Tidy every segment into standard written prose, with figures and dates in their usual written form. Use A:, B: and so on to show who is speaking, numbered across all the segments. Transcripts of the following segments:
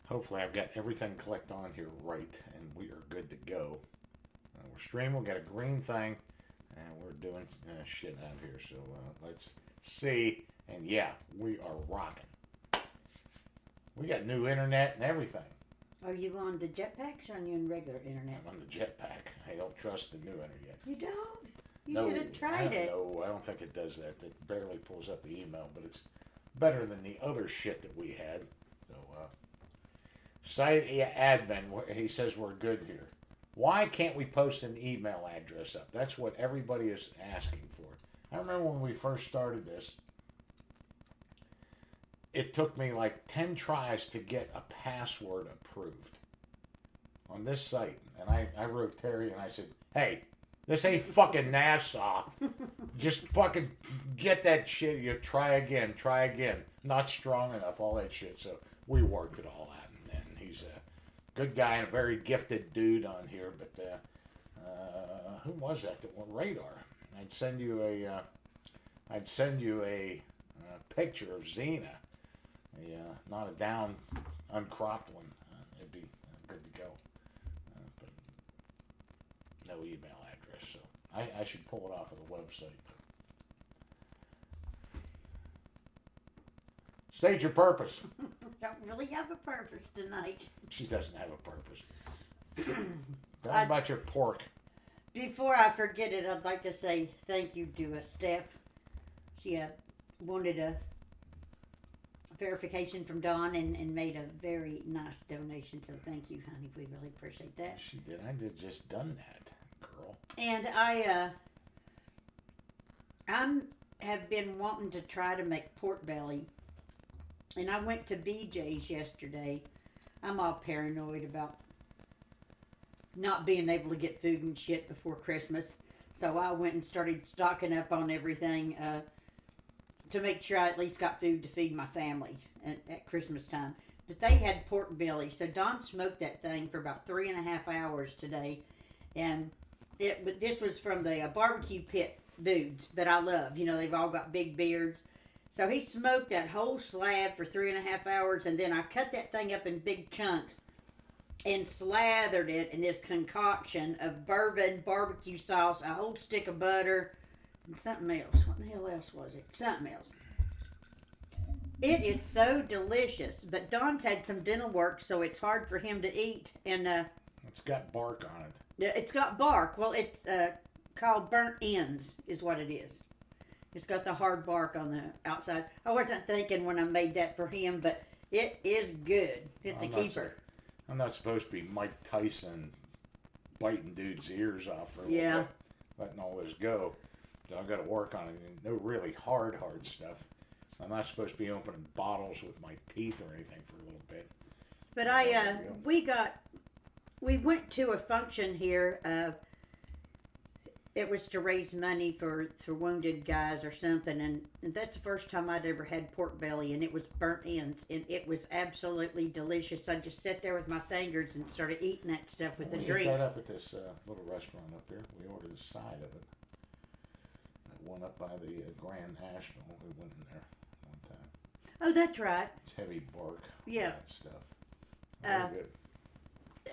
A: Hopefully I've got everything clicked on here right and we are good to go. We're streaming, we got a green thing, and we're doing shit out here. So let's see. And yeah, we are rocking. We got new internet and everything.
B: Are you on the jetpacks or are you on regular internet?
A: I'm on the jetpack. I don't trust the new internet.
B: You don't? You
A: No,
B: should have tried it.
A: No, I don't think it does that. It barely pulls up the email, but it's better than the other shit that we had. So, site admin, he says we're good here. Why can't we post an email address up? That's what everybody is asking for. I remember when we first started this, it took me like 10 tries to get a password approved on this site. And I wrote Terry and I said, hey, this ain't fucking NASA. Just fucking get that shit. You try again. Not strong enough, all that shit. So we worked it all out. And he's a good guy and a very gifted dude on here. But who was that went radar? I'd send you a picture of Xena. Not a down, uncropped one. It'd be good to go. But no email address, so I should pull it off of the website. State your purpose.
B: Don't really have a purpose tonight.
A: She doesn't have a purpose. Tell me about your pork.
B: Before I forget it, I'd like to say thank you to Steph. She wanted a verification from Dawn and made a very nice donation. So thank you, honey. We really appreciate that.
A: She did. I did just done that, girl.
B: And I have been wanting to try to make pork belly. And I went to BJ's yesterday. I'm all paranoid about not being able to get food and shit before Christmas. So I went and started stocking up on everything to make sure I at least got food to feed my family at Christmas time. But they had pork belly. So Don smoked that thing for about 3.5 hours today. And this was from the barbecue pit dudes that I love. You know, they've all got big beards. So he smoked that whole slab for 3.5 hours. And then I cut that thing up in big chunks and slathered it in this concoction of bourbon, barbecue sauce, a whole stick of butter, and something else. What the hell else was it? Something else. It is so delicious, but Don's had some dental work, so it's hard for him to eat. And
A: it's got bark on it.
B: Yeah, it's got bark. Well, it's called burnt ends, is what it is. It's got the hard bark on the outside. I wasn't thinking when I made that for him, but it is good. It's a keeper.
A: I'm not supposed to be Mike Tyson biting dudes' ears off for letting all this go. So I've got to work on it. No really hard stuff. I'm not supposed to be opening bottles with my teeth or anything for a little bit.
B: But we went to a function here. It was to raise money for wounded guys or something, and that's the first time I'd ever had pork belly, and it was burnt ends, and it was absolutely delicious. I just sat there with my fingers and started eating that stuff with a drink.
A: We ate that up at this little restaurant up there. We ordered a side of it. That one up by the Grand National. We went in there one time.
B: Oh, that's right.
A: It's heavy bark.
B: Yeah.
A: That stuff. Very good.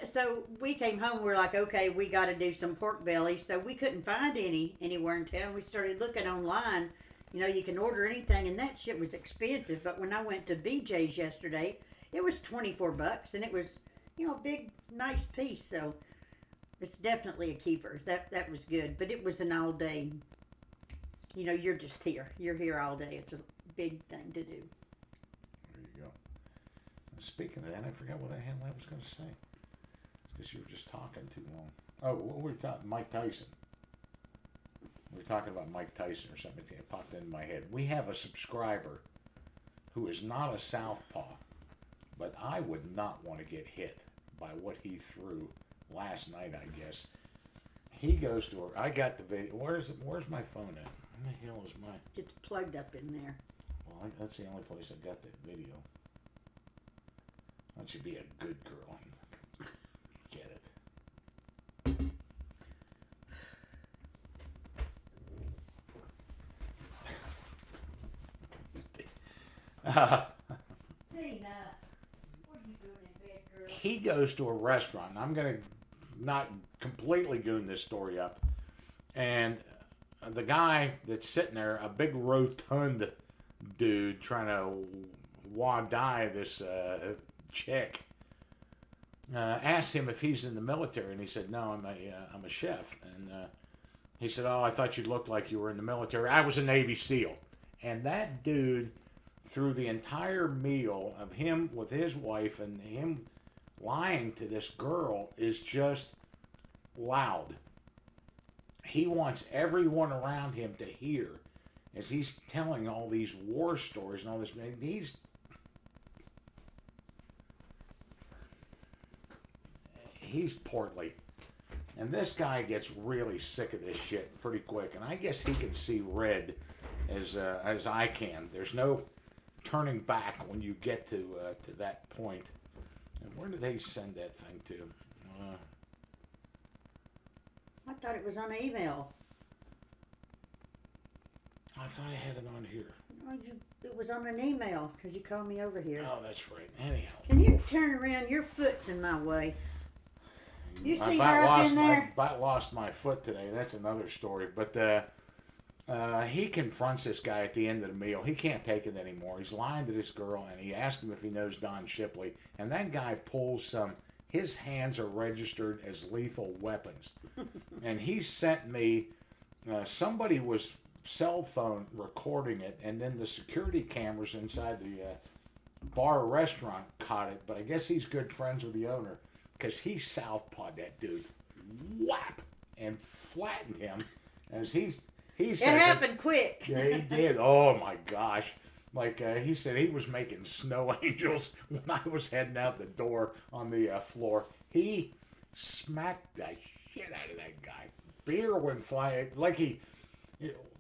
B: So we came home. We're like, okay, we got to do some pork belly. So we couldn't find anywhere in town. We started looking online. You know, you can order anything, and that shit was expensive. But when I went to BJ's yesterday, it was $24, and it was, you know, a big, nice piece. So it's definitely a keeper. That was good. But it was an all day. You know, you're just here. You're here all day. It's a big thing to do.
A: There you go. Speaking of that, I forgot what the hell I was going to say. Because you were just talking too long. Oh, what were we talking? Mike Tyson. We were talking about Mike Tyson or something. It popped into my head. We have a subscriber who is not a southpaw, but I would not want to get hit by what he threw last night, I guess. He goes to her. I got the video. Where's my phone at? Where the hell is my...
B: It's plugged up in there.
A: Well, that's the only place I got that video. That should be a good girl. Get it.
B: Tina, what are you doing in bed?
A: he goes to a restaurant. I'm going to not completely goon this story up. And the guy that's sitting there, a big rotund dude trying to die this chick, asked him if he's in the military, and he said, "No, I'm a chef." And he said, "Oh, I thought you looked like you were in the military." "I was a Navy SEAL." And that dude, through the entire meal of him with his wife and him lying to this girl, is just loud. He wants everyone around him to hear as he's telling all these war stories and all this. He's portly. And this guy gets really sick of this shit pretty quick. And I guess he can see red as I can. There's no turning back when you get to that point. And where did they send that thing to?
B: I thought it was on email.
A: I thought I had it on here.
B: Oh, it was on an email because you called me over here.
A: Oh, that's right. Anyhow.
B: Can you turn around? Your foot's in my way. You see her up in there?
A: I lost my foot today. That's another story. But he confronts this guy at the end of the meal. He can't take it anymore. He's lying to this girl, and he asks him if he knows Diane Shipley. And that guy pulls some. His hands are registered as lethal weapons. And he sent me, somebody was cell phone recording it, and then the security cameras inside the bar restaurant caught it. But I guess he's good friends with the owner, because he southpawed that dude, whap, and flattened him. As he said,
B: it happened quick.
A: Yeah, he did. Oh my gosh. Like he said, he was making snow angels when I was heading out the door on the floor. He smacked the shit out of that guy. Beer went flying. Like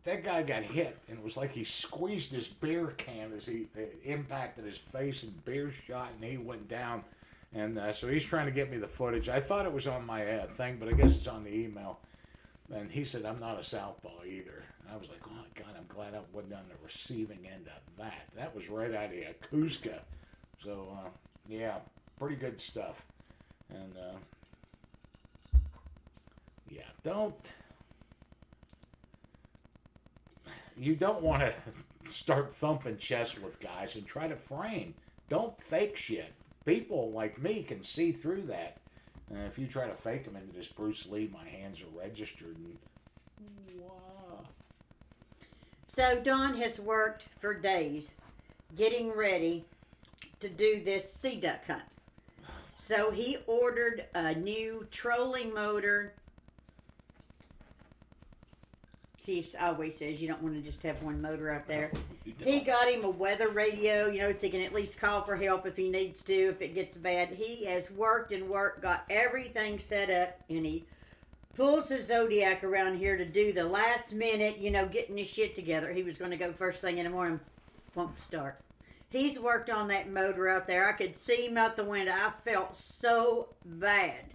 A: that guy got hit, and it was like he squeezed his beer can as he impacted his face, and beer shot, and he went down. And so he's trying to get me the footage. I thought it was on my thing, but I guess it's on the email. And he said, "I'm not a southpaw either." And I was like, "Oh, my God, I'm glad I wasn't on the receiving end of that." That was right out of Yakuza. So, yeah, pretty good stuff. And, yeah, you don't want to start thumping chests with guys and try to frame. Don't fake shit. People like me can see through that. If you try to fake them into this Bruce Lee, my hands are registered. And, wow.
B: So Don has worked for days getting ready to do this sea duck hunt. So he ordered a new trolling motor. He always says you don't want to just have one motor out there. He got him a weather radio, so he can at least call for help if he needs to, if it gets bad. He has worked and worked, got everything set up, and he pulls his Zodiac around here to do the last minute, getting his shit together. He was going to go first thing in the morning. Won't start. He's worked on that motor out there. I could see him out the window. I felt so bad.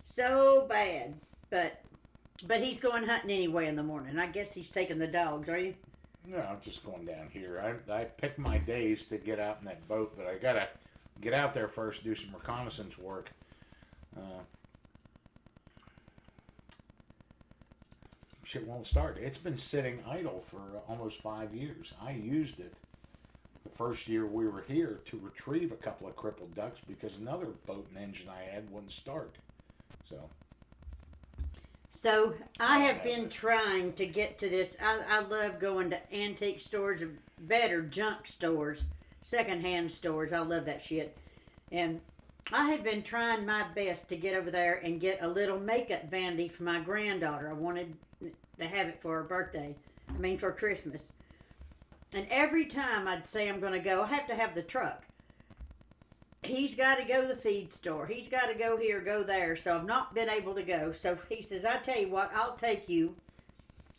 B: So bad. But he's going hunting anyway in the morning. I guess he's taking the dogs, are you?
A: No, I'm just going down here. I pick my days to get out in that boat, but I got to get out there first, do some reconnaissance work. Shit won't start. It's been sitting idle for almost 5 years. I used it the first year we were here to retrieve a couple of crippled ducks because another boat and engine I had wouldn't start. So
B: I have been trying to get to this. I love going to antique stores, or better, junk stores, secondhand stores. I love that shit. And I have been trying my best to get over there and get a little makeup vanity for my granddaughter. I wanted to have it for her birthday. For Christmas. And every time I'd say I'm going to go, I have to have the truck. He's got to go to the feed store. He's got to go here, go there. So I've not been able to go. So he says, "I tell you what, I'll take you.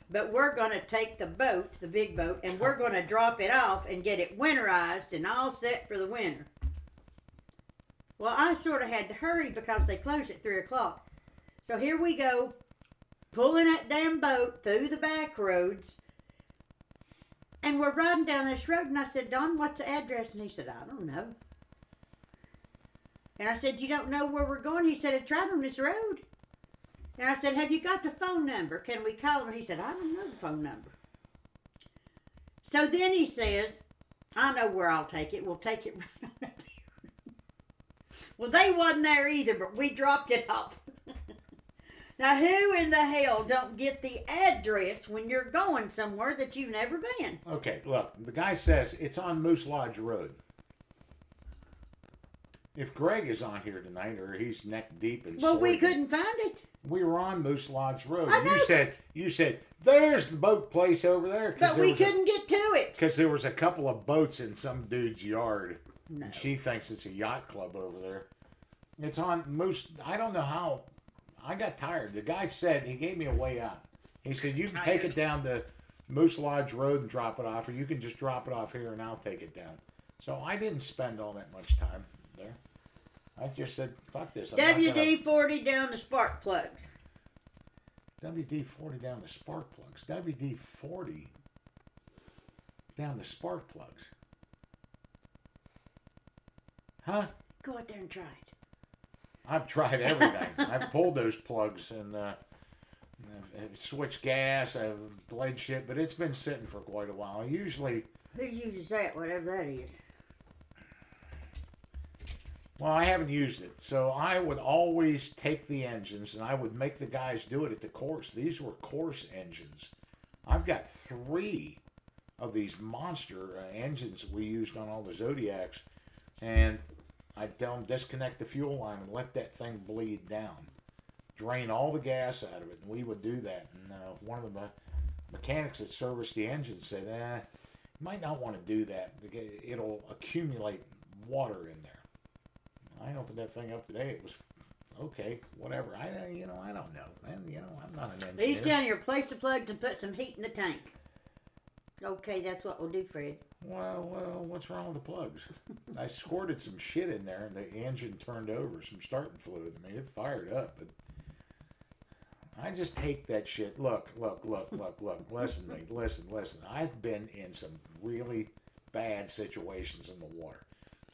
B: But we're going to take the boat, the big boat, and we're going to drop it off and get it winterized and all set for the winter." Well, I sort of had to hurry because they close at 3 o'clock. So here we go, pulling that damn boat through the back roads. And we're riding down this road. And I said, "Don, what's the address?" And he said, "I don't know." And I said, you don't know where we're going? He said, it's right on this road. And I said, have you got the phone number? Can we call him? He said, I don't know the phone number. So then he says, I know where I'll take it. We'll take it right on up here. Well, they wasn't there either, but we dropped it off. Now, who in the hell don't get the address when you're going somewhere that you've never been?
A: Okay, look, the guy says it's on Moose Lodge Road. If Greg is on here tonight, or he's neck deep in
B: Well, we
A: Swordman,
B: couldn't find it.
A: we were on Moose Lodge Road.
B: I know.
A: You said there's the boat place over there.
B: But we couldn't get to it.
A: Because there was a couple of boats in some dude's yard.
B: No.
A: And she thinks it's a yacht club over there. It's on Moose. I don't know how. I got tired. The guy said, he gave me a way out. He said, you can take it down to Moose Lodge Road and drop it off, or you can just drop it off here and I'll take it down. So I didn't spend all that much time there. I just said, fuck this.
B: WD-40 down the spark plugs.
A: WD-40 down the spark plugs. WD-40 down the spark plugs. Huh?
B: Go out there and try it.
A: I've tried everything. I've pulled those plugs and I've switched gas. I've bled shit, but it's been sitting for quite a while. Usually,
B: Who uses that, whatever that is?
A: well, I haven't used it. So I would always take the engines and I would make the guys do it at the course. These were course engines. I've got 3 of these monster engines we used on all the Zodiacs. And I'd tell them disconnect the fuel line and let that thing bleed down. Drain all the gas out of it. And we would do that. And one of the mechanics that serviced the engine said, you might not want to do that. It'll accumulate water in there. I opened that thing up today. It was okay, whatever. I don't know. And, I'm not an engineer.
B: He's telling you replace the plugs and put some heat in the tank. Okay, that's what we'll do, Fred.
A: Well, what's wrong with the plugs? I squirted some shit in there, and the engine turned over, some starting fluid. I mean, it fired up, but I just hate that shit. Look. Listen to me. Listen. I've been in some really bad situations in the water.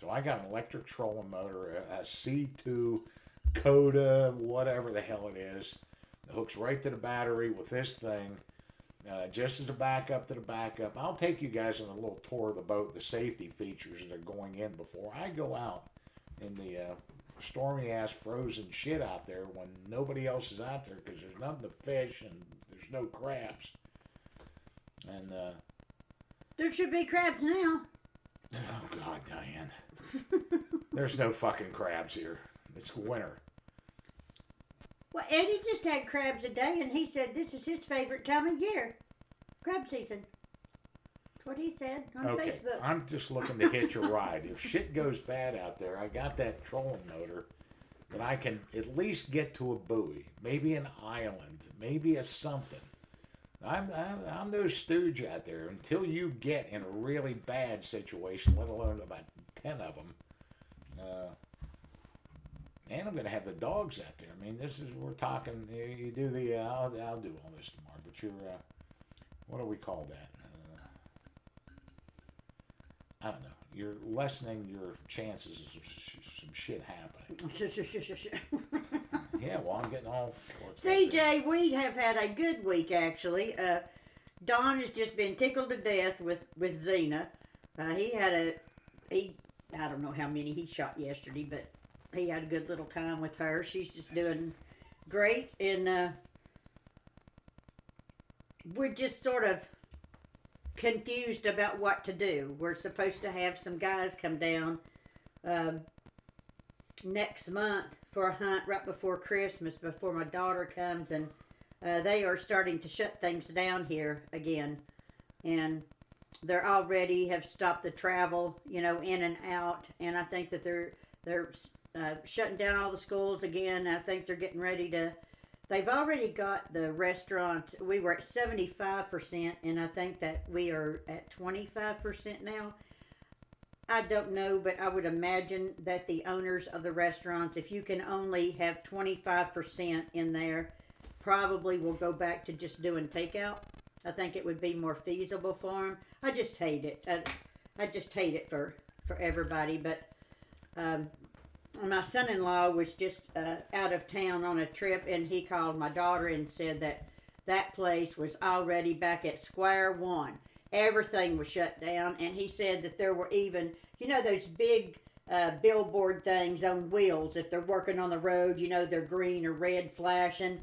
A: So I got an electric trolling motor, a C2 Coda, whatever the hell it is. It hooks right to the battery with this thing. Just as a backup to the backup. I'll take you guys on a little tour of the boat, the safety features that are going in before I go out in the stormy ass frozen shit out there when nobody else is out there because there's nothing to fish and there's no crabs. And
B: there should be crabs now.
A: Oh God, Diane. There's no fucking crabs here. It's winter.
B: Well, Eddie just had crabs a day, and he said this is his favorite time of year. Crab season. That's what he said on Facebook.
A: I'm just looking to hitch a ride. If shit goes bad out there, I got that trolling motor that I can at least get to a buoy, maybe an island, maybe a something. I'm no stooge out there until you get in a really bad situation, let alone about 10 of them. And I'm going to have the dogs out there. I mean, we're talking, you do the, I'll do all this tomorrow, but you're, what do we call that? I don't know. You're lessening your chances of some shit happening. Yeah, well, I'm getting all...
B: CJ, we have had a good week, actually. Don has just been tickled to death with Xena. I don't know how many he shot yesterday, but he had a good little time with her. She's just doing great, and we're just sort of confused about what to do. We're supposed to have some guys come down next month for a hunt right before Christmas, before my daughter comes, and they are starting to shut things down here again, and they're already have stopped the travel, in and out, and I think that they're shutting down all the schools again. I think they're getting ready to. They've already got the restaurants. We were at 75%, and I think that we are at 25% now. I don't know, but I would imagine that the owners of the restaurants, if you can only have 25% in there, probably will go back to just doing takeout. I think it would be more feasible for them. I just hate it. I just hate it for everybody, but My son-in-law was just out of town on a trip, and he called my daughter and said that that place was already back at square one. Everything was shut down, and he said that there were even, those big billboard things on wheels. If they're working on the road, they're green or red flashing.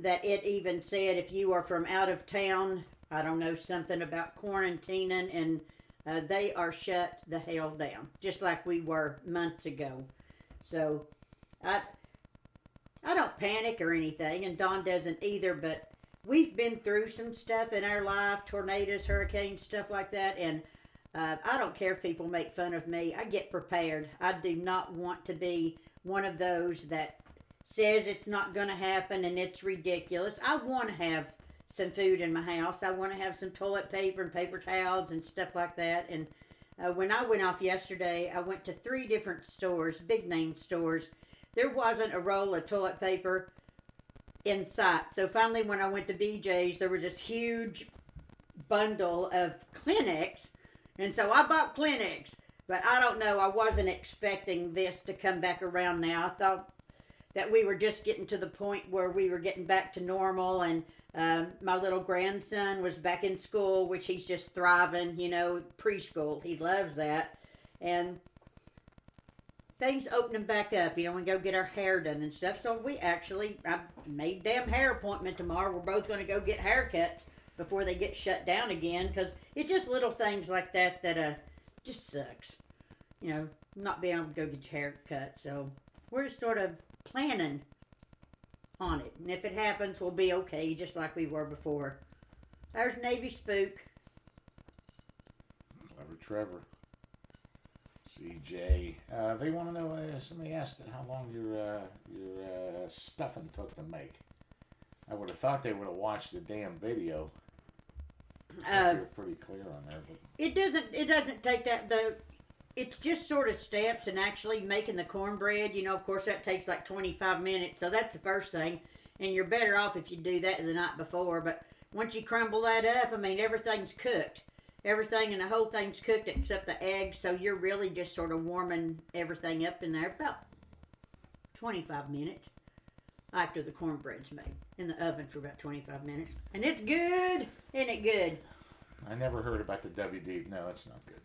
B: That it even said if you are from out of town, I don't know, something about quarantining, and they are shut the hell down, just like we were months ago. So, I don't panic or anything, and Dawn doesn't either, but we've been through some stuff in our life, tornadoes, hurricanes, stuff like that, and I don't care if people make fun of me. I get prepared. I do not want to be one of those that says it's not going to happen and it's ridiculous. I want to have some food in my house. I want to have some toilet paper and paper towels and stuff like that, and when I went off yesterday, I went to 3 different stores, big name stores. There wasn't a roll of toilet paper in sight. So finally, when I went to BJ's, there was this huge bundle of Kleenex. And so I bought Kleenex. But I don't know, I wasn't expecting this to come back around now. I thought that we were just getting to the point where we were getting back to normal, and my little grandson was back in school, which he's just thriving, preschool. He loves that. And things opening back up, and go get our hair done and stuff. So I made damn hair appointment tomorrow. We're both going to go get haircuts before they get shut down again, because it's just little things like that that just sucks. Not being able to go get your hair cut. So we're just sort of planning on it. And if it happens, we'll be okay, just like we were before. There's Navy Spook.
A: Clever Trevor. CJ. They want to know, somebody asked how long your stuffing took to make. I would have thought they would have watched the damn video. You're pretty clear on there. But
B: it doesn't take that, though. It's just sort of steps, and actually making the cornbread, of course that takes like 25 minutes, so that's the first thing, and you're better off if you do that the night before. But once you crumble that up, everything's cooked. Everything and the whole thing's cooked except the eggs, so you're really just sort of warming everything up in there about 25 minutes after the cornbread's made. In the oven for about 25 minutes. And it's good! Isn't it good?
A: I never heard about the WD. No, it's not good.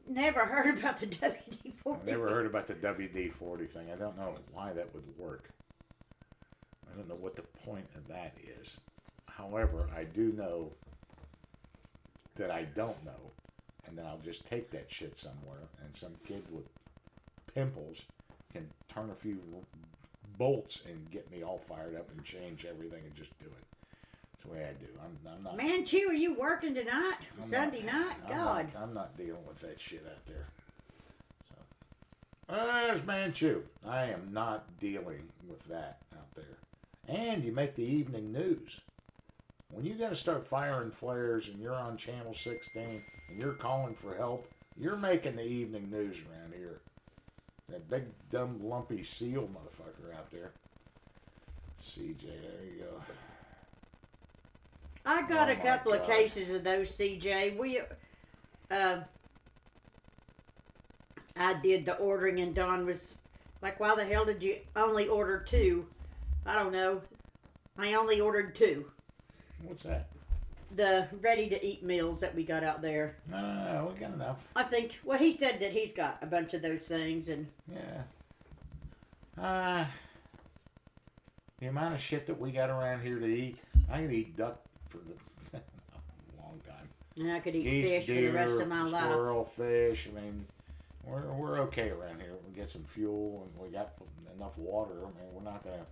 B: Never heard about the WD-40.
A: I never heard about the WD-40 thing. I don't know why that would work. I don't know what the point of that is. However, I do know that I don't know, and then I'll just take that shit somewhere, and some kid with pimples can turn a few bolts and get me all fired up and change everything and just do it. That's the way I do. I'm not.
B: Manchu, are you working tonight? Sunday night? God.
A: I'm not dealing with that shit out there. So, there's Manchu. I am not dealing with that out there. And you make the evening news. When you got to start firing flares and you're on Channel 16 and you're calling for help, you're making the evening news around here. That big, dumb, lumpy seal motherfucker out there. CJ, there you go.
B: I got a couple of cases of those, CJ. I did the ordering, and Dawn was like, why the hell did you only order 2? I don't know. I only ordered 2.
A: What's that?
B: The ready-to-eat meals that we got out there.
A: No, we got enough.
B: I think, well, he said that he's got a bunch of those things, and...
A: Yeah. The amount of shit that we got around here to eat, I could eat duck for a long time.
B: And I could eat
A: Geese,
B: fish
A: deer,
B: for the rest of my life.
A: Squirrel, fish. We're okay around here. We get some fuel, and we got enough water. We're not gonna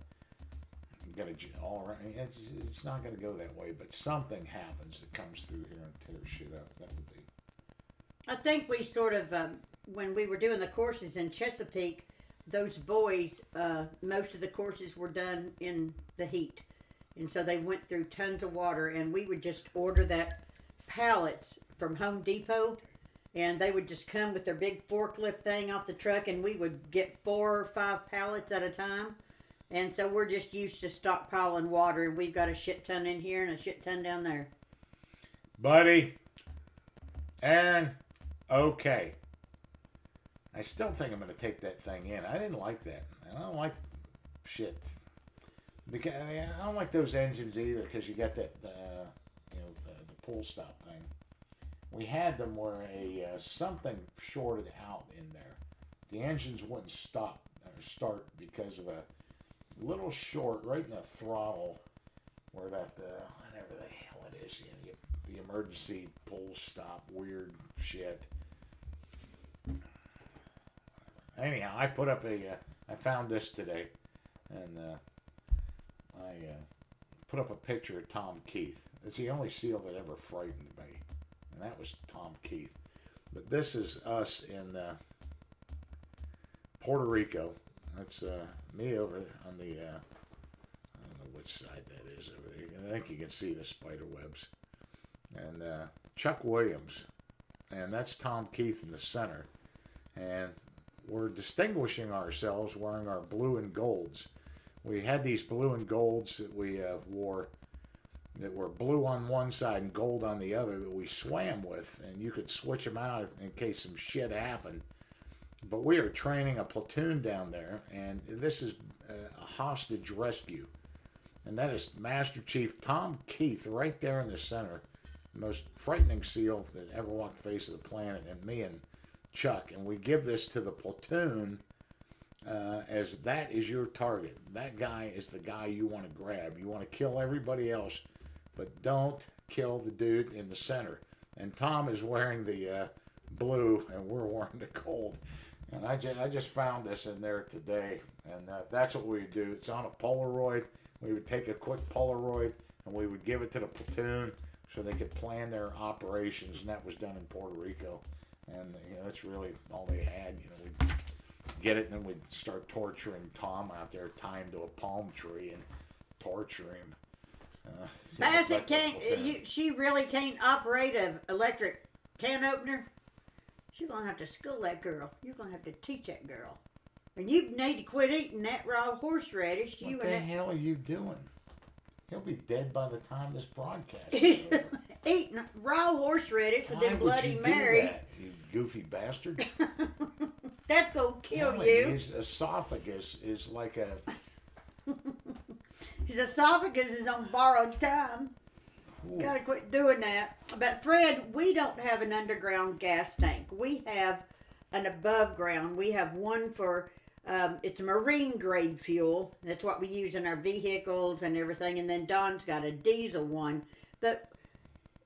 A: get it all around. It's not gonna go that way. But something happens that comes through here and tears shit up. That would be.
B: I think we sort of, when we were doing the courses in Chesapeake, those boys, most of the courses were done in the heat. And so they went through tons of water, and we would just order that pallets from Home Depot, and they would just come with their big forklift thing off the truck, and we would get 4 or 5 pallets at a time. And so we're just used to stockpiling water, and we've got a shit ton in here and a shit ton down there.
A: Buddy, Aaron, okay. I still think I'm going to take that thing in. I didn't like that. I don't like shit. Because I don't like those engines either because you got that, the pull stop thing. We had them where something shorted out in there. The engines wouldn't start because of a little short right in the throttle where that, whatever the hell it is, the emergency pull stop, weird shit. Anyhow, I put up I found this today, and I put up a picture of Tom Keith. It's the only seal that ever frightened me, and that was Tom Keith. But this is us in Puerto Rico. That's me over on the, I don't know which side that is over there. I think you can see the spider webs. And Chuck Williams, and that's Tom Keith in the center. And we're distinguishing ourselves wearing our blue and golds. We had these blue and golds that we wore that were blue on one side and gold on the other that we swam with, and you could switch them out in case some shit happened. But we are training a platoon down there, and this is a hostage rescue. And that is Master Chief Tom Keith right there in the center. The most frightening SEAL that ever walked the face of the planet, and me and Chuck. And we give this to the platoon as that is your target. That guy is the guy you want to grab. You want to kill everybody else, but don't kill the dude in the center. And Tom is wearing the blue, and we're wearing the gold. And I just found this in there today, and that's what we do. It's on a Polaroid. We would take a quick Polaroid, and we would give it to the platoon so they could plan their operations, and that was done in Puerto Rico. And that's really all they had. We'd get it, and then we'd start torturing Tom out there, tie him to a palm tree, and torture him.
B: Bassett she really can't operate an electric can opener. You're going to have to school that girl. You're going to have to teach that girl. And you need to quit eating that raw horseradish.
A: What the hell are you doing? He'll be dead by the time this broadcast is over.
B: Eating raw horseradish with them Bloody Marys.
A: You goofy bastard.
B: That's going to kill you.
A: His esophagus is like a...
B: His esophagus is on borrowed time. Gotta quit doing that. But Fred, we don't have an underground gas tank. We have an above ground. We have one for, it's a marine grade fuel. That's what we use in our vehicles and everything. And then Don's got a diesel one. But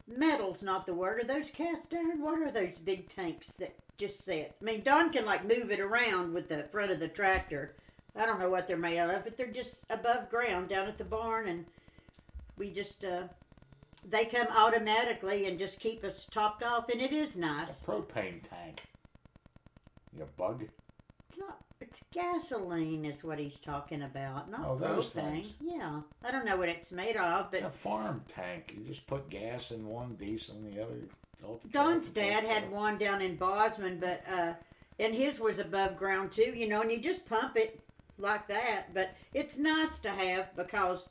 B: metal's not the word. Are those cast iron? What are those big tanks that just sit? I mean, Don can like move it around with the front of the tractor. I don't know what they're made out of, but they're just above ground down at the barn. And we just... they come automatically and just keep us topped off, and it is nice.
A: A propane tank. You bug?
B: It's not. It's gasoline is what he's talking about, not
A: those
B: propane.
A: things.
B: Yeah, I don't know what it's made of, but
A: it's a farm tank. You just put gas in one, diesel in the other.
B: Don's dad had one down in Bosman, but and his was above ground too. And you just pump it like that. But it's nice to have because.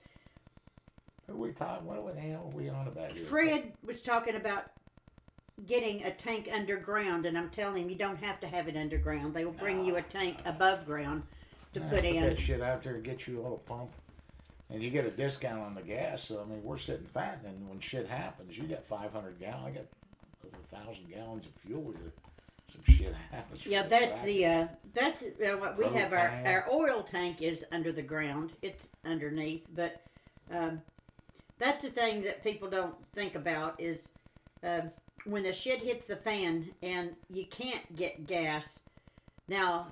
A: What the hell are we on about here?
B: Fred was talking about getting a tank underground, and I'm telling him you don't have to have it underground. They will bring you a tank above ground to put in.
A: Put that shit out there and get you a little pump. And you get a discount on the gas. So, I mean, we're sitting fat, and when shit happens, you got 500 gallons. I got over 1,000 gallons of fuel here. Some shit happens.
B: Yeah, that's what we have. Our oil tank is under the ground. It's underneath, but... that's the thing that people don't think about is when the shit hits the fan and you can't get gas. Now,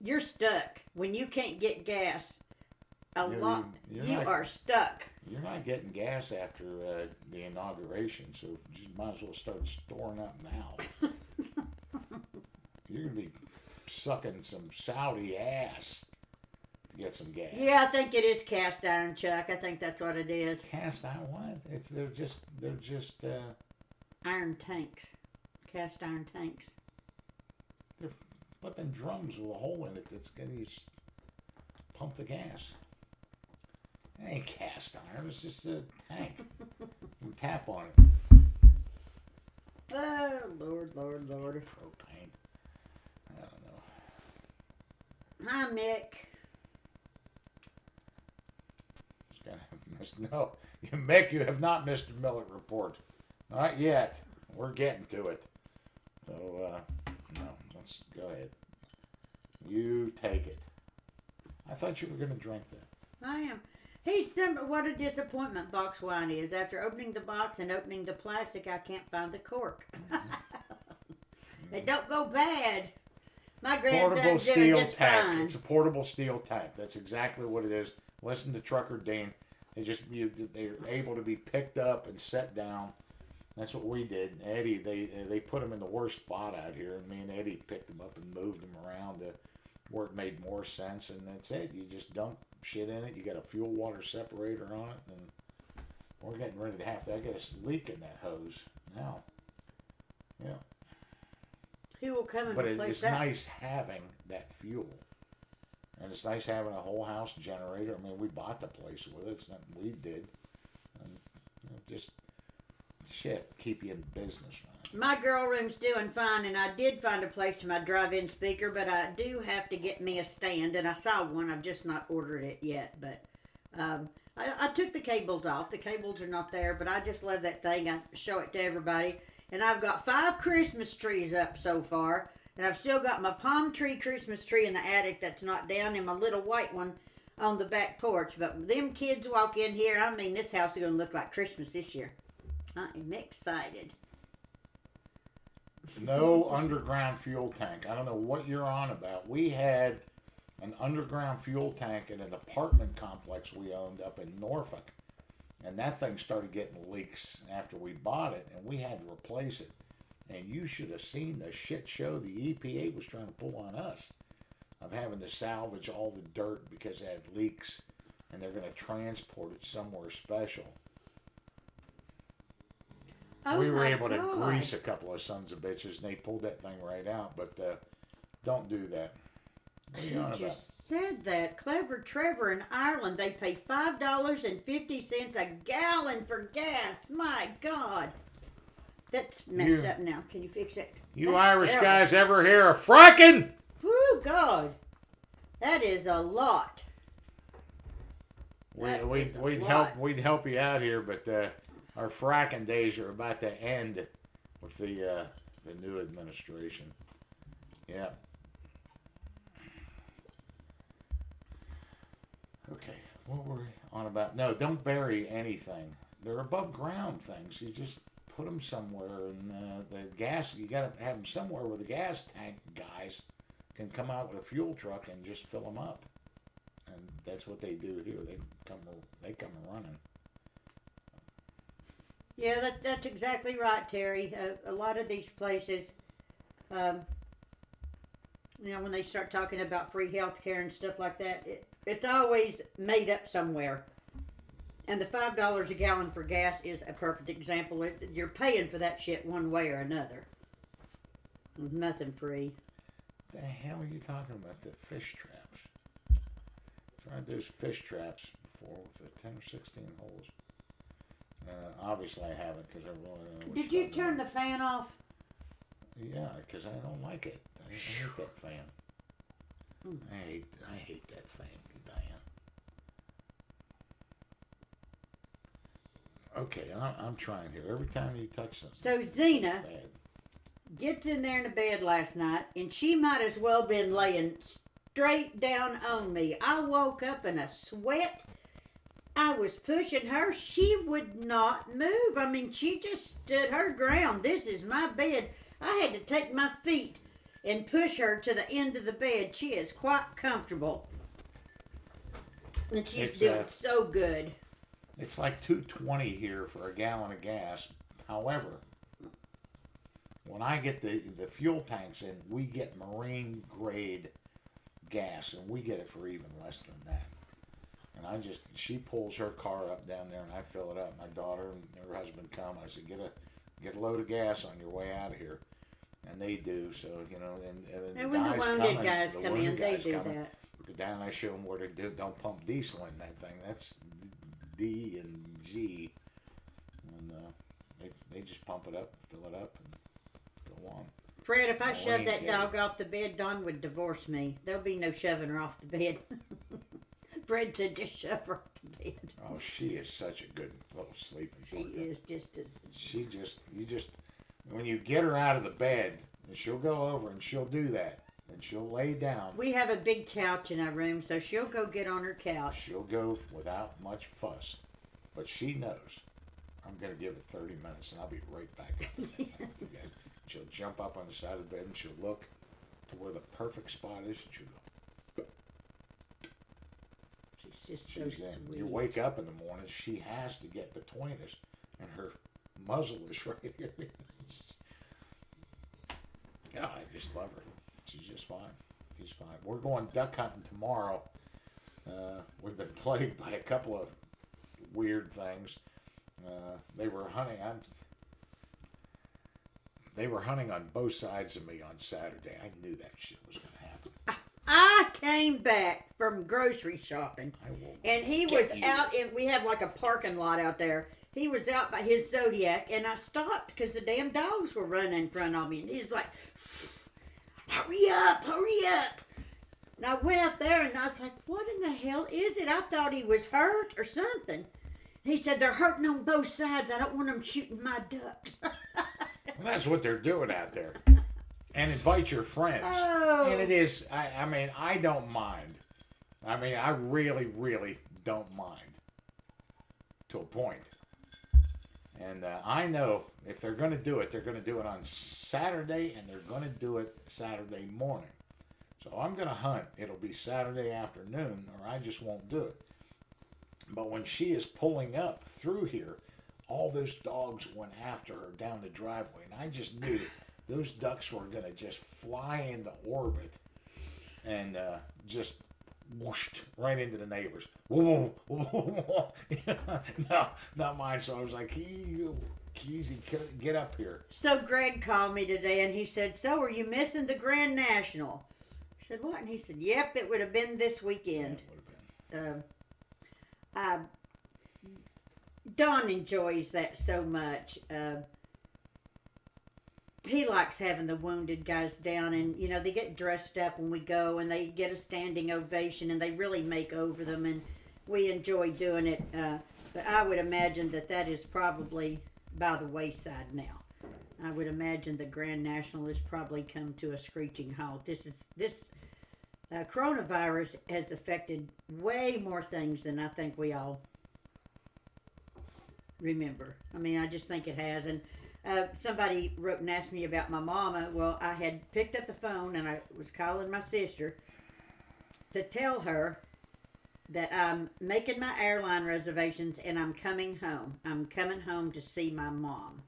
B: you're stuck. When you can't get gas, you are stuck.
A: You're not getting gas after the inauguration, so you might as well start storing up now. You're going to be sucking some Saudi ass. Get some gas.
B: Yeah, I think it is cast iron, Chuck. I think that's what it is.
A: Cast iron? What? They're just
B: iron tanks. Cast iron tanks.
A: They're flipping drums with a hole in it that's gonna pump the gas. It ain't cast iron. It's just a tank. You tap on it.
B: Oh, Lord.
A: Propane. I don't know.
B: Hi, Mick.
A: No, Mick, you have not missed a Millet report. Not yet. We're getting to it. So, no, let's go ahead. You take it. I thought you were going to drink that.
B: I am. What a disappointment box wine is. After opening the box and opening the plastic, I can't find the cork. It don't go bad. My grandson's doing just fine.
A: It's a portable steel tank. That's exactly what it is. Listen to Trucker Dean. They're able to be picked up and set down. That's what we did. Eddie, they put them in the worst spot out here, and me and Eddie picked them up and moved them around to where it made more sense, and that's it. You just dump shit in it. You got a fuel water separator on it, and we're getting ready to have to. I got a leak in that hose now. Yeah.
B: Who will come and
A: But
B: replace
A: it's
B: that?
A: nice having that fuel. And it's nice having a whole house generator. I mean, we bought the place with it. It's not we did. And just shit, keep you in business, man.
B: My girl room's doing fine, and I did find a place for my drive-in speaker, but I do have to get me a stand, and I saw one. I've just not ordered it yet, but I took the cables off. The cables are not there, but I just love that thing. I show it to everybody, and I've got 5 Christmas trees up so far, and I've still got my palm tree Christmas tree in the attic that's not down, and my little white one on the back porch. But them kids walk in here, I mean, this house is going to look like Christmas this year. I am excited.
A: No underground fuel tank. I don't know what you're on about. We had an underground fuel tank in an apartment complex we owned up in Norfolk. And that thing started getting leaks after we bought it, and we had to replace it. And you should have seen the shit show the EPA was trying to pull on us of having to salvage all the dirt because it had leaks, and they're going to transport it somewhere special.
B: Oh,
A: we were
B: my
A: able to
B: God.
A: grease a couple of sons of bitches, and they pulled that thing right out. But don't do that. What are you on about?
B: Just said that. Clever Trevor in Ireland, they pay $5.50 a gallon for gas. My God. That's messed up now. Can you fix it?
A: You
B: That's
A: Irish
B: terrible.
A: guys ever hear of fracking?
B: Whoo, God. That is a lot.
A: We'd help you out here, but our fracking days are about to end with the new administration. Yeah. Okay, what were we on about? No, don't bury anything. They're above ground things. You just put them somewhere, and the gas, you got to have them somewhere where the gas tank guys can come out with a fuel truck and just fill them up. And that's what they do here. They come running.
B: Yeah, that's exactly right, Terry. A lot of these places, when they start talking about free health care and stuff like that, it's always made up somewhere. And the $5 a gallon for gas is a perfect example. You're paying for that shit one way or another. Nothing free.
A: The hell are you talking about? The fish traps. Tried those fish traps before with the 10 or 16 holes. Obviously I haven't because I really don't know what
B: Did
A: you're
B: you
A: talking
B: turn
A: about.
B: the fan off?
A: Yeah, because I don't like it. I hate that fan. I hate that fan, Diane. Okay, I'm trying here. Every time you touch something.
B: So Zena
A: bad.
B: gets in there in the bed last night, and she might as well been laying straight down on me. I woke up in a sweat. I was pushing her. She would not move. I mean, she just stood her ground. This is my bed. I had to take my feet and push her to the end of the bed. She is quite comfortable. And she's doing so good.
A: It's like $2.20 here for a gallon of gas. However, when I get the fuel tanks in, we get marine grade gas, and we get it for even less than that. And she pulls her car up down there, and I fill it up. My daughter and her husband come. I said, get a load of gas on your way out of here, and they do. So
B: And when the wounded guys come in, they do that.
A: Go down, and I show them where to do. Don't pump diesel in that thing. That's D and G, and they just pump it up, fill it up, and go on.
B: Fred, if I shoved that
A: Wayne
B: dog off the bed, Dawn would divorce me. There'll be no shoving her off the bed. Fred said just shove her off the bed.
A: Oh, she is such a good little sleeping
B: She
A: partner.
B: is just as...
A: When you get her out of the bed, and she'll go over and she'll do that. And she'll lay down.
B: We have a big couch in our room, so she'll go get on her couch.
A: She'll go without much fuss. But she knows I'm going to give it 30 minutes and I'll be right back up in that thing again. She'll jump up on the side of the bed and she'll look to where the perfect spot is and she'll go.
B: She's just
A: She's
B: so
A: in.
B: sweet.
A: You wake up in the morning, she has to get between us and her muzzle is right here. God, I just love her. She's just fine. She's fine. We're going duck hunting tomorrow. We've been plagued by a couple of weird things. They were hunting. They were hunting on both sides of me on Saturday. I knew that shit was going to happen.
B: I came back from grocery shopping,
A: I will
B: and he
A: get
B: was
A: you.
B: out in, we have like a parking lot out there. He was out by his Zodiac, and I stopped because the damn dogs were running in front of me, and he was like, hurry up, hurry up. And I went up there, and I was like, what in the hell is it? I thought he was hurt or something. He said, they're hurting on both sides. I don't want them shooting my ducks.
A: Well, that's what they're doing out there. And invite your friends.
B: Oh.
A: And it is, I mean, I don't mind. I mean, I really, really don't mind. To a point. And I know if they're going to do it, they're going to do it on Saturday, and they're going to do it Saturday morning. So I'm going to hunt. It'll be Saturday afternoon, or I just won't do it. But when she is pulling up through here, all those dogs went after her down the driveway, and I just knew those ducks were going to just fly into orbit and just whooshed right into the neighbors. Whoa, whoa, whoa. No, not mine. So I was like, Keezy, get up here.
B: So Greg called me today, and he said, so are you missing the Grand National? I said, what? And he said, yep, it would have been this weekend.
A: Yeah, it would have been.
B: Don enjoys that so much. He likes having the wounded guys down, and you know they get dressed up when we go, and they get a standing ovation, and they really make over them, and we enjoy doing it. But I would imagine that is probably by the wayside now. I would imagine the Grand National has probably come to a screeching halt. This coronavirus has affected way more things than I think we all remember. I mean, I just think it has. And somebody wrote and asked me about my mama. Well, I had picked up the phone and I was calling my sister to tell her that I'm making my airline reservations and I'm coming home. I'm coming home to see my mom.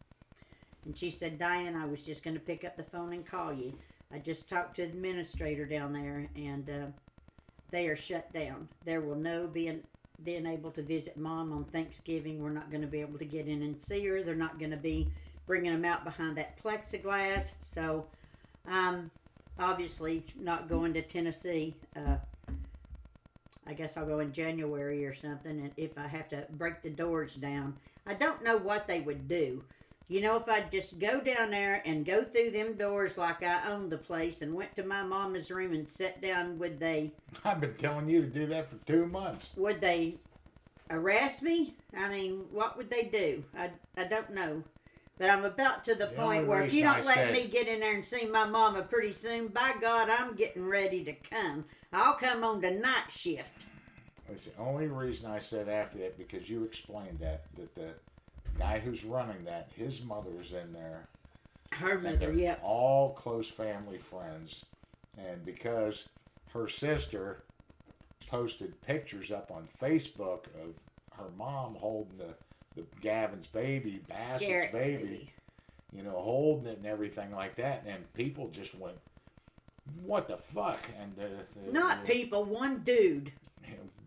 B: And she said, Diane, I was just going to pick up the phone and call you. I just talked to the administrator down there, and they are shut down. There will no being able to visit Mom on Thanksgiving. We're not going to be able to get in and see her. They're not going to be bringing them out behind that plexiglass. So I'm obviously not going to Tennessee. I guess I'll go in January or something, and if I have to break the doors down. I don't know what they would do. You know, if I'd just go down there and go through them doors like I owned the place and went to my mama's room and sat down, would they...
A: I've been telling you to do that for 2 months.
B: Would they arrest me? I mean, what would they do? I don't know. But I'm about to the point where if you don't let me get in there and see my mama pretty soon, by God, I'm getting ready to come. I'll come on the night shift.
A: It's the only reason I said after that, because you explained that the guy who's running that, his mother's in there.
B: Her mother, yep.
A: All close family friends. And because her sister posted pictures up on Facebook of her mom holding the Gavin's baby, Bassett's
B: Garrett's
A: baby, you know, holding it and everything like that. And people just went, what the fuck? And
B: Not people, one dude.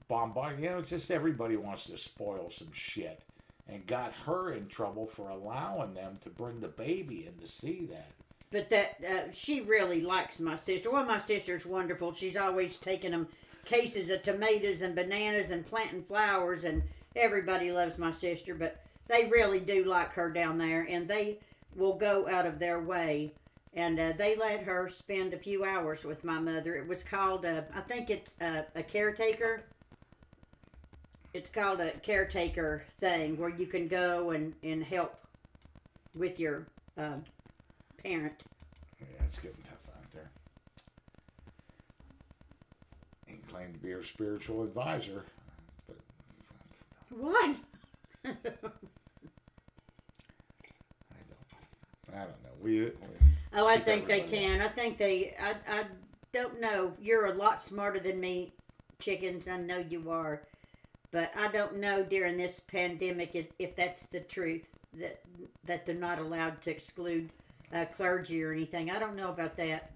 A: Bombarded. You know, it's just everybody wants to spoil some shit. And got her in trouble for allowing them to bring the baby in to see that.
B: But that she really likes my sister. Well, my sister's wonderful. She's always taking them cases of tomatoes and bananas and planting flowers, and everybody loves my sister. But they really do like her down there, and they will go out of their way And they let her spend a few hours with my mother. It was called, I think it's a caretaker. It's called a caretaker thing where you can go and help with your parent.
A: Yeah, it's getting tough out there. He claimed to be her spiritual advisor, but
B: What?
A: I don't know. We
B: Oh, I
A: keep
B: think they
A: everybody
B: can. I think I don't know. You're a lot smarter than me, chickens. I know you are. But I don't know during this pandemic if that's the truth, that they're not allowed to exclude clergy or anything. I don't know about that.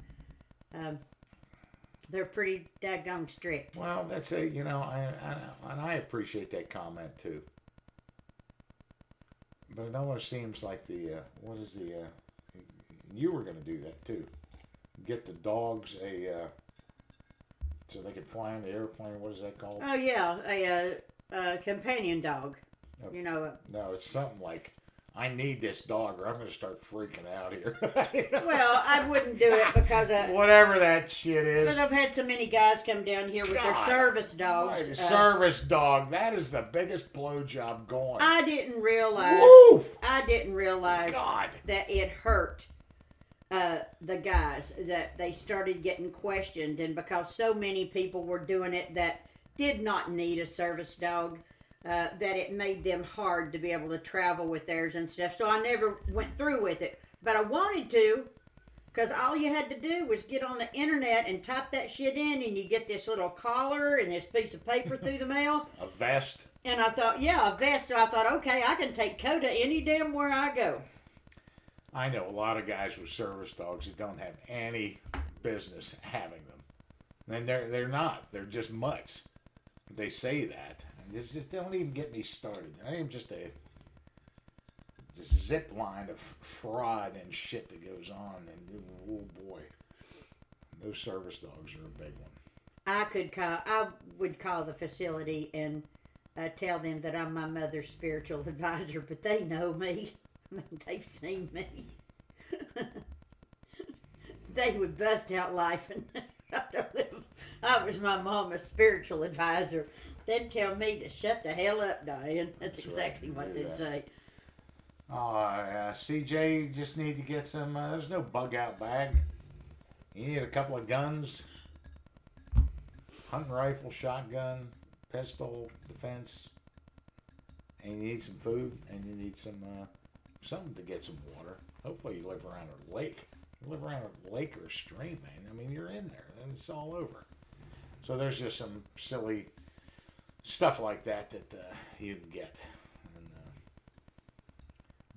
B: They're pretty daggone strict.
A: Well, that's a I appreciate that comment too. But it almost seems like you were going to do that too. Get the dogs so they could fly in the airplane. What is that called?
B: Oh yeah, a companion dog.
A: Oh.
B: You know.
A: No, it's something like, I need this dog or I'm going to start freaking out here.
B: Well, I wouldn't do it because
A: whatever that shit is.
B: because I've had so many guys come down here with their
A: God.
B: service dogs.
A: Right, a service dog. That is the biggest blowjob going.
B: I didn't realize.
A: Woo!
B: I didn't realize
A: God.
B: that it hurt the guys, that they started getting questioned, and because so many people were doing it that did not need a service dog, that it made them hard to be able to travel with theirs and stuff. So I never went through with it, but I wanted to, because all you had to do was get on the internet and type that shit in, and you get this little collar and this piece of paper through the mail.
A: A vest.
B: And I thought, yeah, a vest. So I thought, okay, I can take Coda any damn where I go.
A: I know a lot of guys with service dogs that don't have any business having them. And they're not. They're just mutts. They say that. And just don't even get me started. I am just a zip line of fraud and shit that goes on. And oh boy, those service dogs are a big one.
B: I would call the facility and tell them that I'm my mother's spiritual advisor, but they know me. I mean, they've seen me. They would bust out laughing. I told them I was my mama's spiritual advisor. They'd tell me to shut the hell up, Diane. That's exactly
A: right.
B: what they'd say.
A: CJ, just need to get some, there's no bug out bag. You need a couple of guns. Hunting rifle, shotgun, pistol, defense. And you need some food, and you need some, something to get some water. Hopefully you live around a lake. You live around a lake or a stream, man. I mean, you're in there, and it's all over. So there's just some silly stuff like that you can get. And,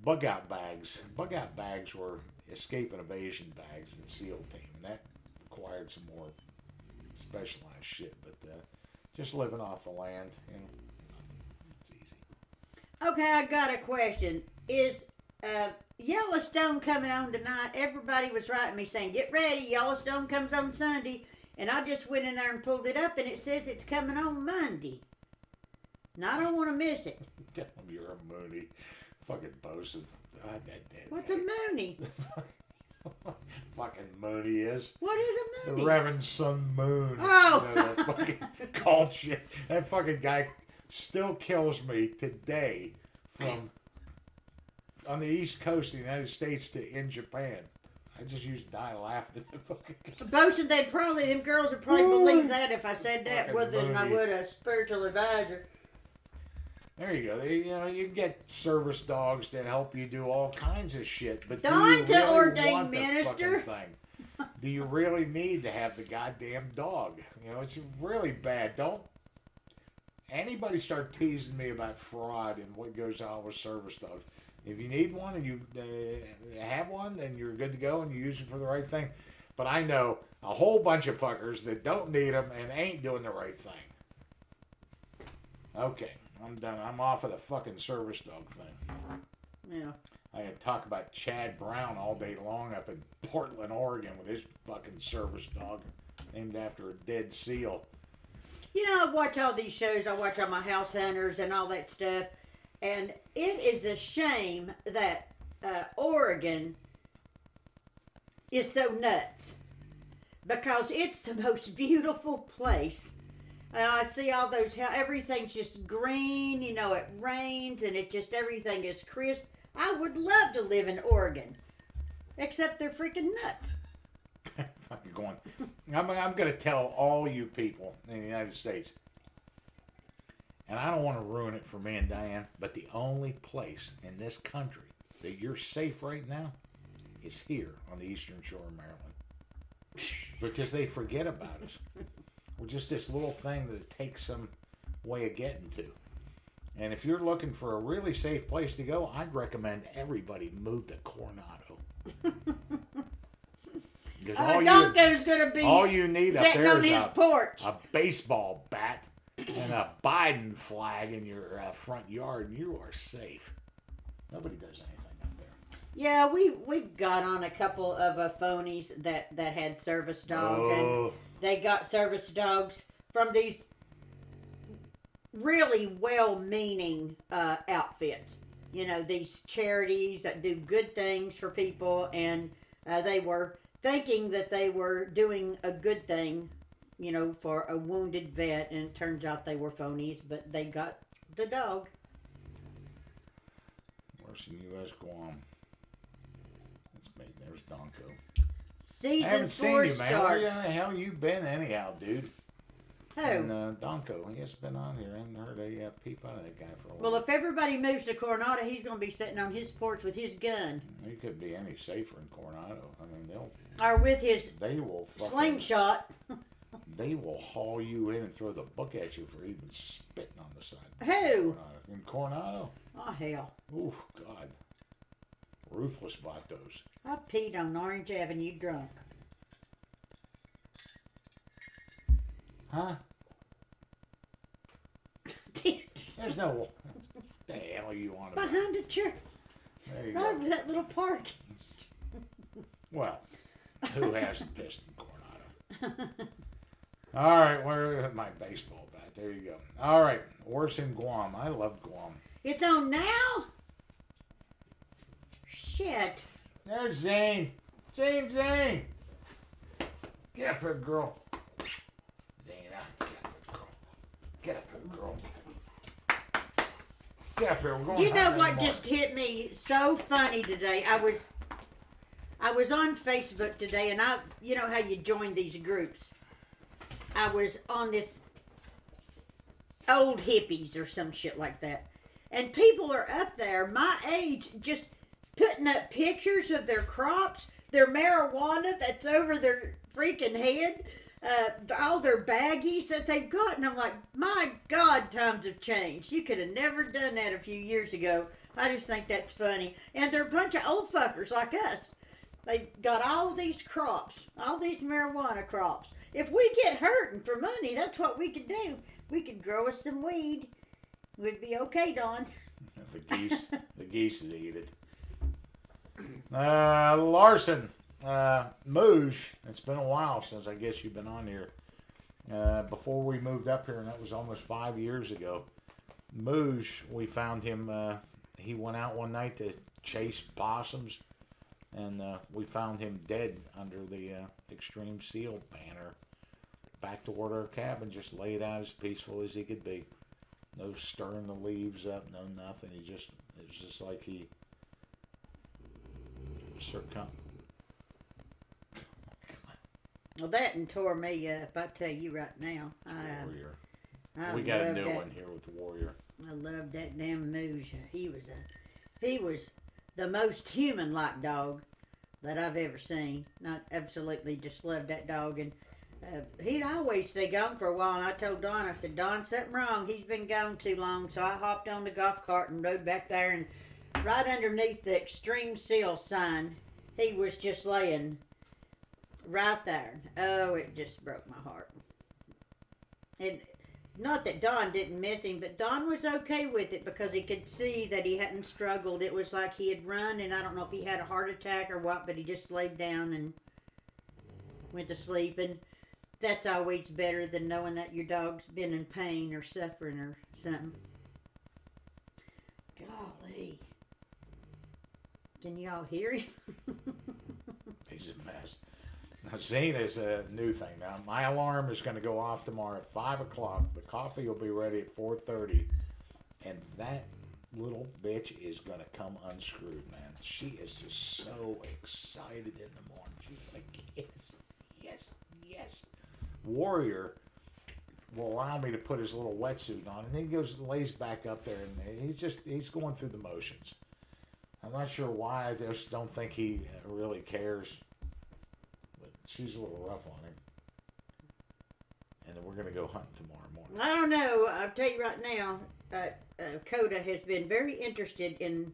A: bug out bags. Bug out bags were escape and evasion bags in the SEAL team, and that required some more specialized shit. But just living off the land, it's easy.
B: Okay, I got a question. Is Yellowstone coming on tonight? Everybody was writing me saying, get ready, Yellowstone comes on Sunday. And I just went in there and pulled it up, and it says it's coming on Monday. Now, I don't want to miss it.
A: Damn, you're a moony. Fucking bosun.
B: What's a Mooney?
A: Fucking Mooney is.
B: What is a Mooney?
A: The Reverend Sun Moon.
B: Oh!
A: You know, that fucking cult shit. That fucking guy still kills me today from on the East Coast of the United States to in Japan. I just used to die laughing at the fucking guy.
B: Bosun, them girls would probably believe that if I said that
A: Fucking
B: than I
A: Mooney.
B: would a spiritual advisor.
A: There you go. You get service dogs to help you do all kinds of shit, but do
B: Dawn's
A: you
B: an
A: really
B: ordained
A: want the
B: minister.
A: fucking thing? Do you really need to have the goddamn dog? It's really bad. Don't anybody start teasing me about fraud and what goes on with service dogs. If you need one and you have one, then you're good to go and you use it for the right thing. But I know a whole bunch of fuckers that don't need them and ain't doing the right thing. Okay. I'm done. I'm off of the fucking service dog thing.
B: Yeah.
A: I can talk about Chad Brown all day long up in Portland, Oregon with his fucking service dog named after a dead seal.
B: You know, I watch all these shows. I watch all my House Hunters and all that stuff. And it is a shame that Oregon is so nuts because it's the most beautiful place. And I see all those, how everything's just green, you know, it rains and it just, everything is crisp. I would love to live in Oregon, except they're freaking nuts.
A: Fucking going. I'm going to tell all you people in the United States, and I don't want to ruin it for me and Diane, but the only place in this country that you're safe right now is here on the eastern shore of Maryland. Because they forget about us. We're just this little thing that it takes some way of getting to. And if you're looking for a really safe place to go, I'd recommend everybody move to Coronado. Because
B: Donko's going to be
A: all you need up
B: sitting
A: there
B: on
A: is
B: his porch.
A: a baseball bat and a Biden flag in your front yard, and you are safe. Nobody does anything up there.
B: Yeah, we've got on a couple of phonies that had service dogs, and they got service dogs from these really well-meaning outfits. You know, these charities that do good things for people, and they were thinking that they were doing a good thing, you know, for a wounded vet, and it turns out they were phonies, but they got the dog.
A: Worse than U.S. Guam. That's me. There's Donko.
B: Season
A: I haven't
B: 4
A: seen you, man.
B: starts.
A: Where the hell you been anyhow, dude?
B: Who?
A: And Donko, he has been on here. I haven't heard a peep out of that guy for a while.
B: Well, if everybody moves to Coronado, he's going to be sitting on his porch with his gun.
A: He couldn't be any safer in Coronado. I mean,
B: Or with his
A: they will fucking,
B: slingshot.
A: They will haul you in and throw the book at you for even spitting on the side.
B: Who?
A: In Coronado?
B: Oh, hell.
A: Oof, God. Ruthless vatos.
B: I peed on Orange Avenue drunk.
A: Huh? There's no... the hell are you on about?
B: Behind the church.
A: There you
B: Right
A: go.
B: over that little park.
A: Well, who hasn't pissed in Coronado? All right, where my baseball bat? There you go. All right, worse in Guam. I love Guam.
B: It's on now? Shit.
A: There's Zane. Zane. Get up here, girl. Zane, get up here, girl. Get up here. We're going.
B: You know
A: hunting
B: what
A: in the
B: just hit me so funny today? I was on Facebook today, and you know how you join these groups. I was on this old hippies or some shit like that. And people are up there, my age, just putting up pictures of their crops, their marijuana that's over their freaking head, all their baggies that they've got. And I'm like, my God, times have changed. You could have never done that a few years ago. I just think that's funny. And they're a bunch of old fuckers like us. They got all of these crops, all these marijuana crops. If we get hurting for money, that's what we could do. We could grow us some weed. We'd be okay, Dawn.
A: the geese that eat it. Larson, Mooj. It's been a while since I guess you've been on here. Before we moved up here, and that was almost 5 years ago. Mooj, we found him. He went out one night to chase possums. And we found him dead under the Extreme Seal banner back toward our cabin, just laid out as peaceful as he could be. No stirring the leaves up, no nothing. It was just like he succumbed.
B: Well, that and tore me up, I tell you right now.
A: Warrior.
B: I
A: We got a
B: loved
A: new
B: that.
A: one here with Warrior.
B: I love that damn Mooj. He was the most human-like dog that I've ever seen. I absolutely just loved that dog. And he'd always stay gone for a while. And I told Don, I said, Don, something wrong. He's been gone too long. So I hopped on the golf cart and rode back there. And right underneath the Extreme Seal sign, he was just laying right there. Oh, it just broke my heart. And not that Don didn't miss him, but Don was okay with it because he could see that he hadn't struggled. It was like he had run, and I don't know if he had a heart attack or what, but he just laid down and went to sleep. And that's always better than knowing that your dog's been in pain or suffering or something. Golly. Can y'all hear him?
A: He's a mess. Now, Zena's a new thing. Now, my alarm is going to go off tomorrow at 5 o'clock. The coffee will be ready at 4:30. And that little bitch is going to come unscrewed, man. She is just so excited in the morning. She's like, yes, yes, yes. Warrior will allow me to put his little wetsuit on, and then he goes lays back up there, and he's going through the motions. I'm not sure why. I just don't think he really cares, but she's a little rough on him. And then we're gonna go hunting tomorrow morning.
B: I don't know. I'll tell you right now, Coda has been very interested in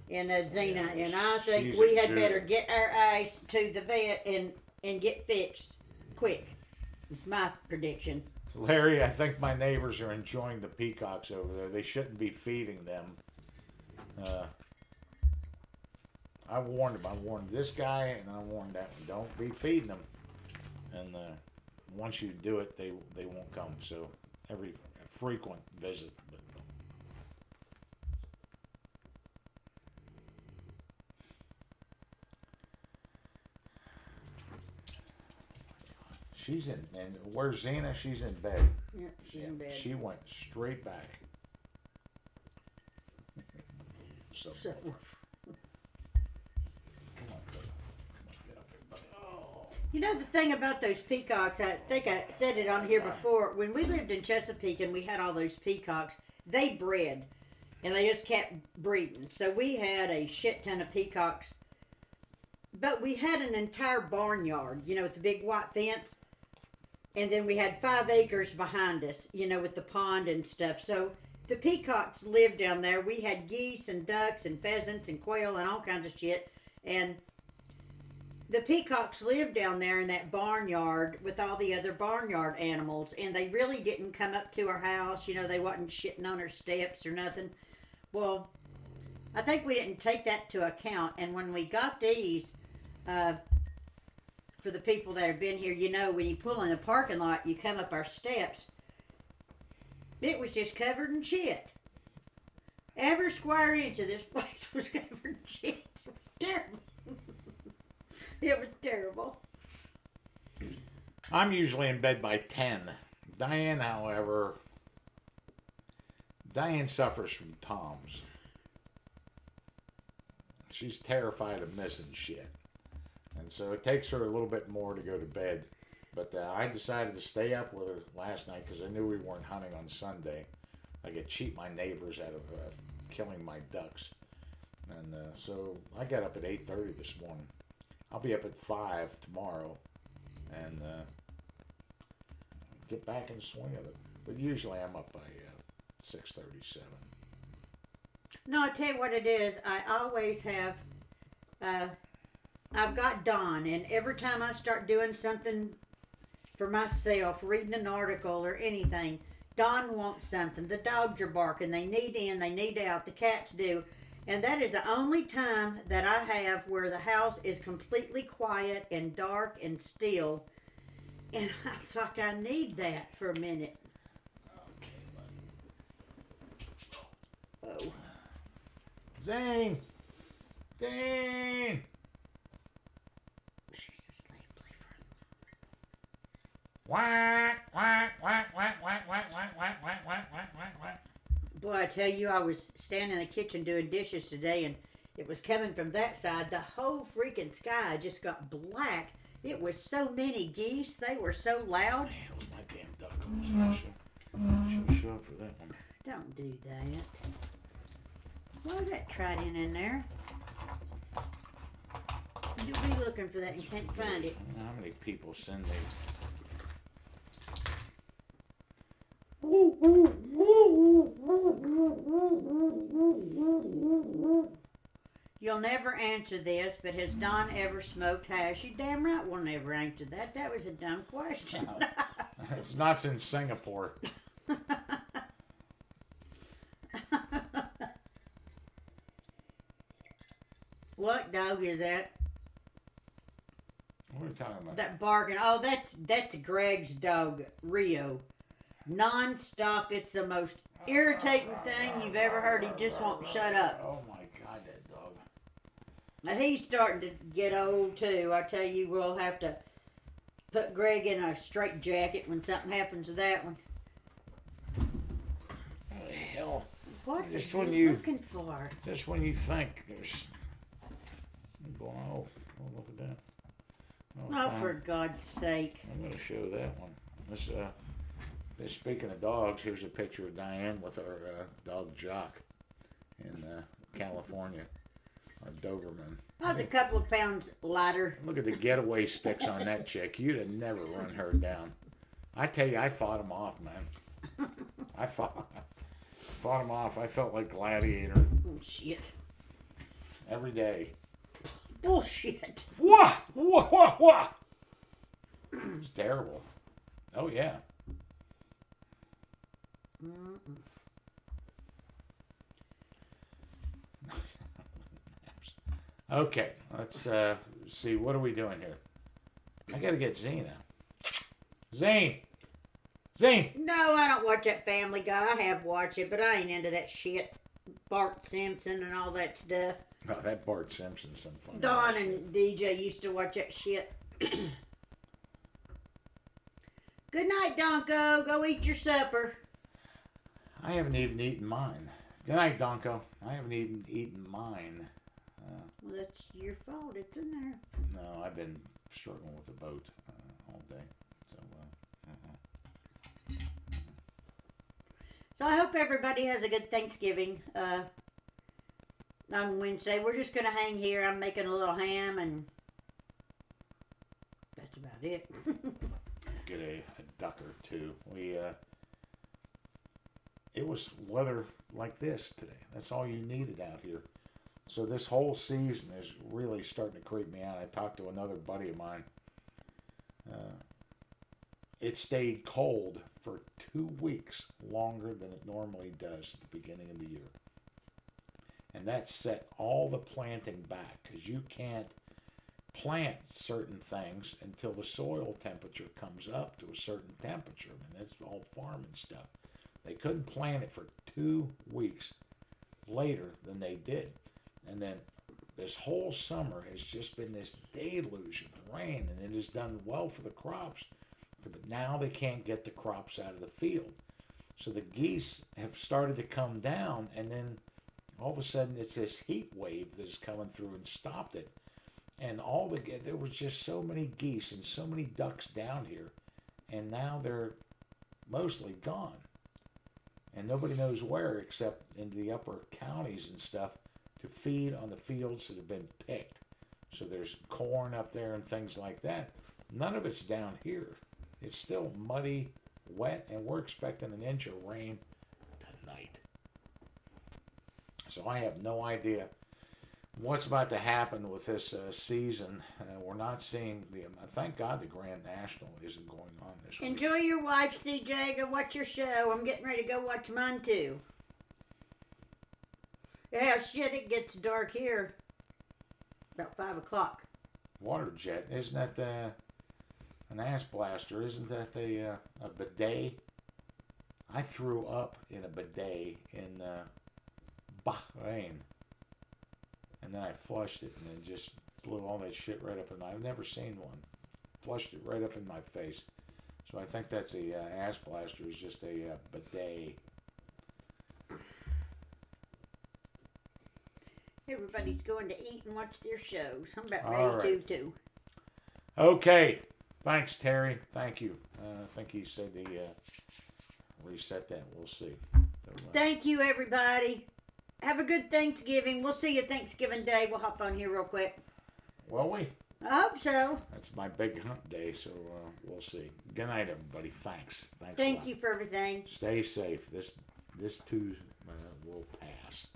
B: Xena, and I think we had better get our eyes to the vet and get fixed quick. It's my prediction.
A: Larry, I think my neighbors are enjoying the peacocks over there. They shouldn't be feeding them. I warned them. I warned this guy, and I warned that one. Don't be feeding them. And once you do it, they won't come. So every frequent visit. But she's in, and where's Xena? She's in bed.
B: Yeah, she's in bed.
A: She went straight back. So. Come on, get up here, buddy. Oh.
B: You know the thing about those peacocks, I think I said it on here before, when we lived in Chesapeake and we had all those peacocks, they bred, and they just kept breeding. So we had a shit ton of peacocks, but we had an entire barnyard, with the big white fence, and then we had 5 acres behind us, with the pond and stuff. So the peacocks lived down there. We had geese and ducks and pheasants and quail and all kinds of shit, and the peacocks lived down there in that barnyard with all the other barnyard animals, and they really didn't come up to our house. They wasn't shitting on our steps or nothing. Well, I think we didn't take that to account, and when we got these, for the people that have been here, when you pull in the parking lot, you come up our steps, it was just covered in shit. Every square inch of this place was covered in shit. It was terrible. It was terrible.
A: I'm usually in bed by 10. Diane, however, suffers from TOMS. She's terrified of missing shit. And so it takes her a little bit more to go to bed. But I decided to stay up with her last night because I knew we weren't hunting on Sunday. I could cheat my neighbors out of killing my ducks. And so I got up at 8:30 this morning. I'll be up at 5 tomorrow and get back in the swing of it. But usually I'm up by 6:37.
B: No, I tell you what it is. I always have, I've got Dawn, and every time I start doing something for myself, reading an article or anything, Dawn wants something. The dogs are barking. They need in, they need out. The cats do. And that is the only time that I have where the house is completely quiet and dark and still. And it's like I need that for a minute.
A: Okay,
B: buddy. Oh.
A: Zane! Zane!
B: She's asleep. Leave her alone.
A: Whack, whack, whack, whack, whack, whack, whack, whack, whack, whack, whack, whack, whack.
B: Boy, I tell you, I was standing in the kitchen doing dishes today, and it was coming from that side. The whole freaking sky just got black. It was so many geese. They were so loud.
A: Man, it was my damn duck calls. She'll show up for that one.
B: Don't do that. Why is that trident in there? You'll be looking for that and can't find it.
A: How many people send me?
B: You'll never answer this, but has Don ever smoked hash? You damn right we'll never answer that. That was a dumb question.
A: No, it's not since Singapore.
B: What dog is that?
A: What are you talking about?
B: That barking. Oh, that's Greg's dog, Rio. Non-stop. It's the most irritating thing you've ever heard. He just won't shut up.
A: Oh my God, that dog.
B: He's starting to get old too. I tell you, we'll have to put Greg in a straight jacket when something happens to that one.
A: What the hell?
B: What
A: Just
B: are
A: when
B: you
A: you-
B: looking for?
A: Just when you think there's. Oh, look at that.
B: Oh,
A: fine.
B: for God's sake.
A: I'm going to show that one. This speaking of dogs, here's a picture of Diane with our dog Jock in California, our Doberman.
B: I was a couple of pounds lighter.
A: Look at the getaway sticks on that chick. You'd have never run her down. I tell you, I fought him off, man. I fought him off. I felt like Gladiator
B: Bullshit.
A: every day.
B: Bullshit.
A: Wah! Wah! Wah! Wah! It's terrible. Oh, yeah.
B: Mm-mm.
A: Okay, let's see. What are we doing here? I gotta get Zena. Zane!
B: No, I don't watch that Family Guy. I have watched it, but I ain't into that shit. Bart Simpson and all that stuff.
A: Oh, that Bart Simpson's some fun.
B: Don and DJ used to watch that shit. Good night, Donko. Go eat your supper.
A: I haven't even eaten mine. Good night, Donko. I haven't even eaten mine.
B: Well, that's your fault. It's in there.
A: No, I've been struggling with the boat all day.
B: So I hope everybody has a good Thanksgiving on Wednesday. We're just going to hang here. I'm making a little ham, and that's about it.
A: Get a duck or two. It was weather like this today. That's all you needed out here. So this whole season is really starting to creep me out. I talked to another buddy of mine. It stayed cold for 2 weeks longer than it normally does at the beginning of the year. And that set all the planting back because you can't plant certain things until the soil temperature comes up to a certain temperature. I mean, that's all farming stuff. They couldn't plant it for 2 weeks later than they did. And then this whole summer has just been this deluge of rain, and it has done well for the crops. But now they can't get the crops out of the field. So the geese have started to come down, and then all of a sudden it's this heat wave that is coming through and stopped it. And there was just so many geese and so many ducks down here, and now they're mostly gone. And nobody knows where except into the upper counties and stuff to feed on the fields that have been picked. So there's corn up there and things like that. None of it's down here. It's still muddy, wet, and we're expecting an inch of rain tonight. So I have no idea what's about to happen with this season. We're not seeing thank God the Grand National isn't going on this week.
B: Enjoy your wife, CJ. Go watch your show. I'm getting ready to go watch mine too. Yeah, shit, it gets dark here. About 5 o'clock.
A: Water jet, isn't that an ass blaster? Isn't that a bidet? I threw up in a bidet in Bahrain. And then I flushed it and then just blew all that shit right up in my... I've never seen one. Flushed it right up in my face. So I think that's a ass blaster is just a bidet.
B: Everybody's going to eat and watch their shows. I'm about
A: All
B: ready
A: right.
B: to too.
A: Okay. Thanks, Terry. Thank you. I think he said he reset that. We'll see.
B: Thank you, everybody. Have a good Thanksgiving. We'll see you Thanksgiving Day. We'll hop on here real quick.
A: Will we?
B: I hope so.
A: That's my big hunt day, so we'll see. Good night, everybody. Thanks. Thanks.
B: Thank you for everything.
A: Stay safe. This too will pass.